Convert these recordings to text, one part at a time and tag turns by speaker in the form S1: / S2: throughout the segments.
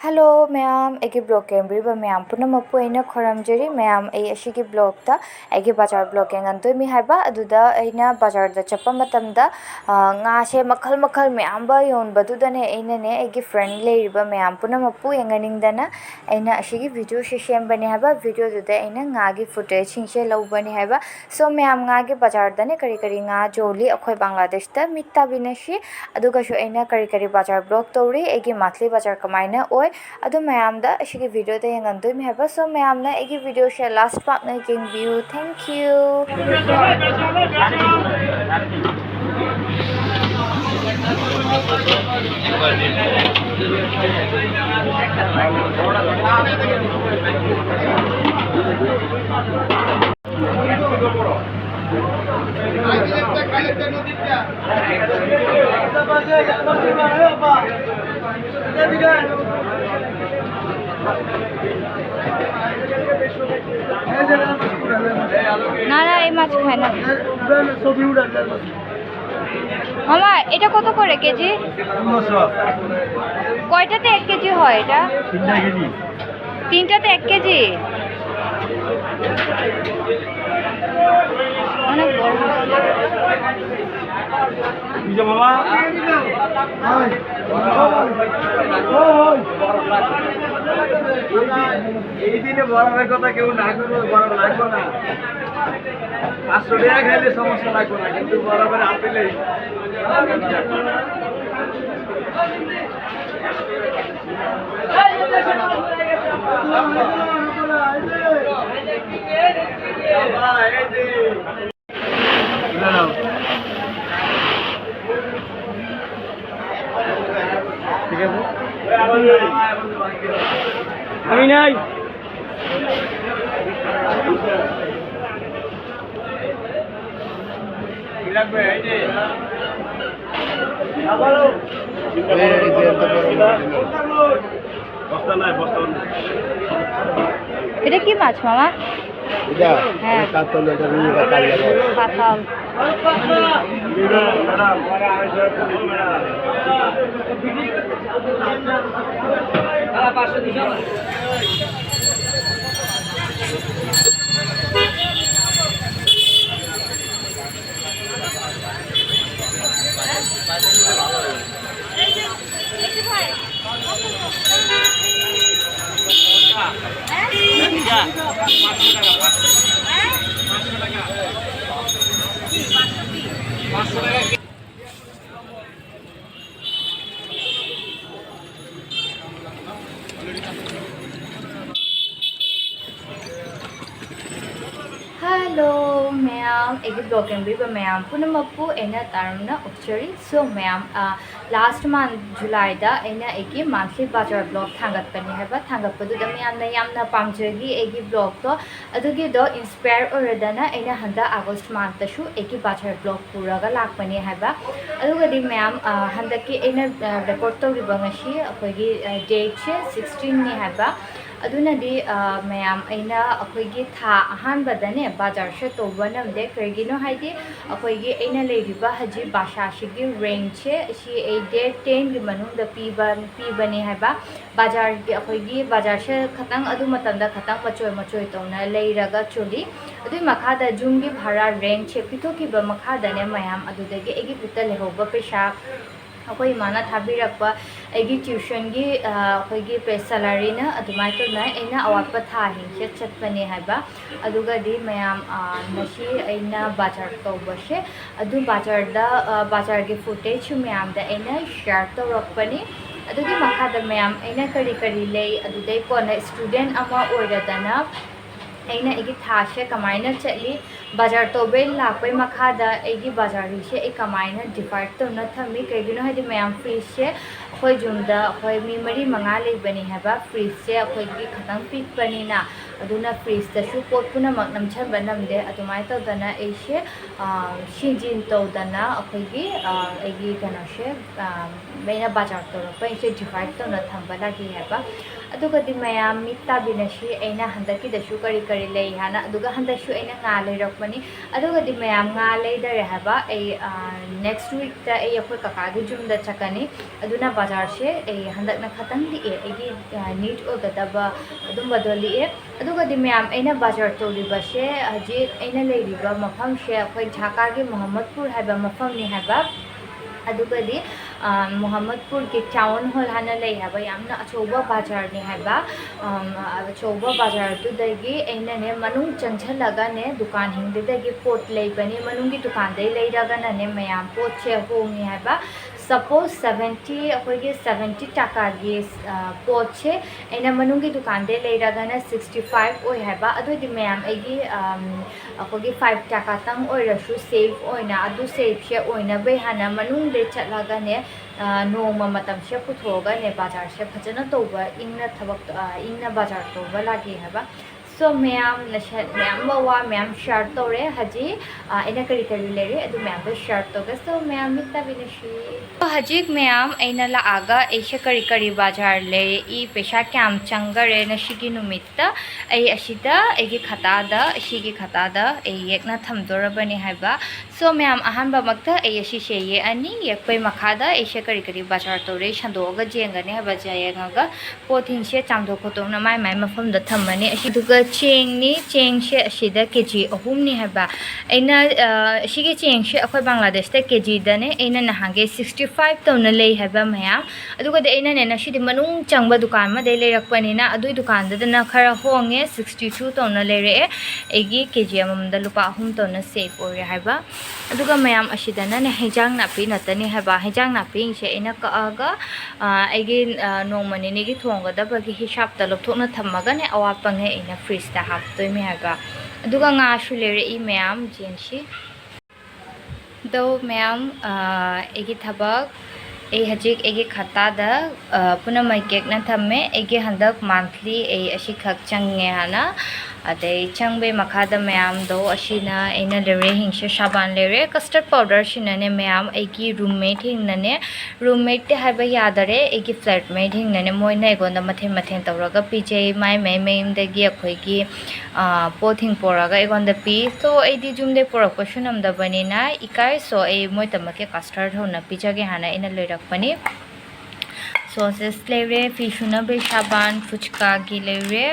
S1: Hello, ma'am. Egi blog kembri ba ma'am. Puna mapu aina khoram jeri ma'am. Ai ashigi blog ta egi bazar blog yang antoi mi haiba aduda aina bazar da chapa matam da nga she makhal makhal ma'am ba yon badu da ne aina ne egi friend le riba ma'am. Puna mapu yang aning da na aina ashigi video she shem bani haiba video da aina nga gi footage sing she lau bani haiba. So ma'am nga gi bazar da ne kari kari nga joli akhoi Bangladesh da mitta binashi aduga shu aina kari kari bazar blog tauri egi mathli bazar kamaina oi adu mayam da ashigi video da yang andoi mi haba so mayam na egi video share last part na king view thank you না না এই মাছ খায় না মামা এটা কত করে KG কয়টাতে 1 KG হয় এটা তিনটাতে 1 কেজি অনেক বড় মামা এই দিনে বড়ার কথা কেউ না করলে বড় লাগবে না 500 টাকা খাইলে সমস্যা লাগবে না কিন্তু বরাবর আপেলে ঠিক আছে আমি নাই লাগবে এই যে আবারো বস্তা নাই বস্তা এটা কি মাছ মামা এটা হ্যাঁ কাতল এটা রুই কাতল কাতল ম্যাডাম পরে আইছে তারা 500 দিছো Hello, ma'am. Egi blog and brief, ma'am. Puna mapu ena tarumna uchari. So, ma'am, last month July da ena egi monthly bazar blog thangat pani haba thangat padu da ma'am na yam na pamjagi egi blog to adugi do inspire oradana ena handa August month ta shu egi bazar blog pura ga lak pani haba aduga di ma'am handa ki ena record to ribangashi akogi date che 16 ni haba aduna di mayam aina akoigi tha ahanbada ne bazar she tauba namde karigino haidi akoigi aina leiriba haji basha shigi range she a date 10 gi manungda pibani haiba bazar gi akoigi bazar she khatang adu matanda khatang machoi tauna leiraga choli adu makhada jumgi bhara range che pithoki ba makhada ne mayam adudagi egi puta lehoba pesha akoi mana thabirakpa egi tuition gi akoi gi pay salary na adumai to na aina awatpa tha hin chatpa ne haiba aduga di mayam nashi aina bazar tauba she adu bazar gi footage mayam da aina share to rakpani adugi makhada mayam aina kari lei adudai ko na student ama oiradana aina egi thashe kamaina chali bazar tobe lakpai makhada egi bazar she e kamaina divide to na thami kaigino hadi mayam free she khoi jumda khoi mi mari manga le bani haba free she khoi gi khatang pik pani na aduna freeze ta shu pot puna mak namchan banam de atumai to dana aise shinjin to dana akhoi eigi kana she meina bazar to pa ise divide to na thamba lagi haba aduga di mayam mitta binashi aina handaki da shu kari kari lei hana aduga handa shu aina nga lei rakmani aduga di mayam nga lei da haba ai next week ta ai akhoi kaka gi jum da chakani aduna bazar she ai handak na khatang di eigi need o da ba adum badoli aduga di mayam aina bazar to riba she haji aina lei riba mafam she akhoi Dhaka gi Mohammadpur haba mafam ni haba aduga di Mohammadpur ki town hall hana lei haba yamna achoba bazar ni haba achoba bazar tu dagi aina ne manung chanchalaga ne dukan hingde dagi pot lei bani manung ki dukan dei lei raga na ne mayam pot che hongi haba suppose 70 akhoi 70 taka gi pot che aina manung ki dukan dei lei raga na 65 oi haba adu di mayam eigi akhoi 5 taka tang oi rasu save oina adu save she oina bai hana manung de chatlaga ne noma matam she puthoga ne bazar she phajana toba ingna thabak ingna bazar toba lagi haba so mayam bawa mayam share tore haji ina kari kari lere adu mayam ba share toga so mayam mitta binashi haji mayam ina la aga aisha kari kari bazar le I pesha kyam changare na shigi numitta ai ashida egi khata da shigi khata da ai yekna thamdora bani haiba so mayam ahan ba makta ai ashi sheye ani yekpai makhada aisha kari kari bazar tore shandoga jengane haba jayenga pothing she chamdo khotong na mai mai mafam da thammani ashiduga cheng ni cheng she ashida kg ahum ni haba aina shigi cheng she akhoi Bangladesh ta kg da ne aina nahange 65 tawna lei haba mayam aduga de aina ne na shidi manung changba dukan ma de lei rakpani na adui dukan da na khara honge 62 tawna lei re eigi kg amam da lupa ahum tawna save ore haba aduga mayam ashida na ne hejang na pi natani haba hejang na pi she aina ka aga eigi nongmani ne gi thonga da ba gi hisab ta lopthokna thammaga ne awapange aina freeze ta hap toi me haba aduga nga shu lere I mayam jenshi do mayam egi thabak ei hajik egi khata da puna mai kek na thamme egi handak monthly ei ashi khak change hana adai changbe makhada mayam do ashina ena lere hingshe saban lere custard powder shina ne mayam egi roommate hingna ne roommate te haiba yadare egi flatmate hingna ne moina egonda mathen tawraga pijay mai dagi akhoi gi pothing poraga egonda pi so eidi jumde porak pasunam da banina ikai so ei moi tamake custard hona pijage hana ena lerak pani sauces lere fishuna be saban fuchka gi lere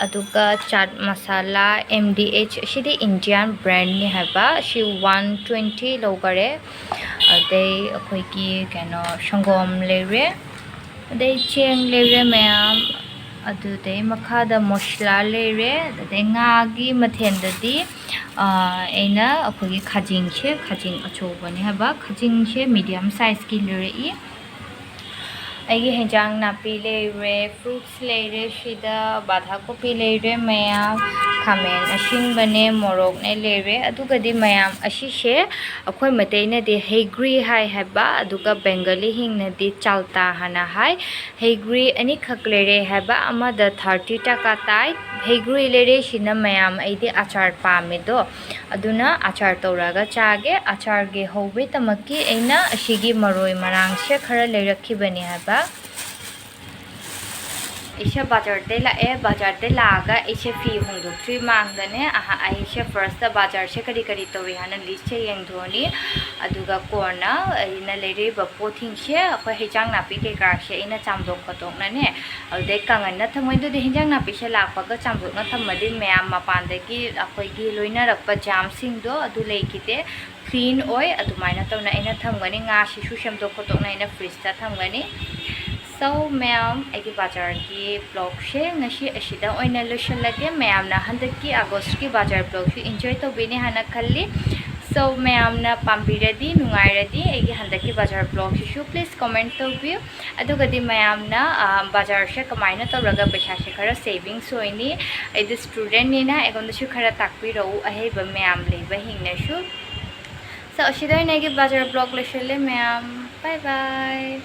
S1: aduga chat masala mdh shidi Indian brand ni haba shi 120 logare adai akhoi ki kano sangom lere adai cheng lere mayam adu de makhada mosla lere adai nga gi mathen dadi aina akhoi ki khajing achoba ni haba khajing she medium size ki lere I aigi henjang napi lere fruits lere shida badha kopi lere mayam khamen ashin bane morok ne lere aduga di mayam ashi she akhoi matei na de haigri hai haba aduga bengali hing na di chalta hana hai haigri ani khak lere haba ama da 30 taka tai haigri lere shina mayam aidi achar pame do aduna achar toraga chage achar ge hobe tamaki aina ashigi maroi marang she khara lerakhi bani haba Isha bazar de laga isha fi hongdo three mang dane aha isha first bazar she kari to we hana list che yeng dhoni aduga corna ina lere ba pothing she akhoi hejang napi ke kar she ina chamdok khatok na ne alde kangan na thamoi do de hejang napi she lakpa ga chamdok na thamadi mayam mapan de ki akhoi gi loina rakpa jam sing do adu leikite clean oi adumaina tawna ina thamgani nga shi su shamdok khatok na ina freeze ta thamgani so mayam egi bazar ki vlog she ngashi ashida oina loshalage mayam na handaki August ki bazar vlog she enjoy to bini hana khalli so mayam na pambiradi nungai radi egi handaki bazar vlog she please comment to view aduga di mayam na bazar she kamaina to raga paisa she khara savings hoini edi student ni na egonda shu khara takpi ro ahe ba mayam leba hingna shu so ashida oina egi bazar vlog loshale mayam bye bye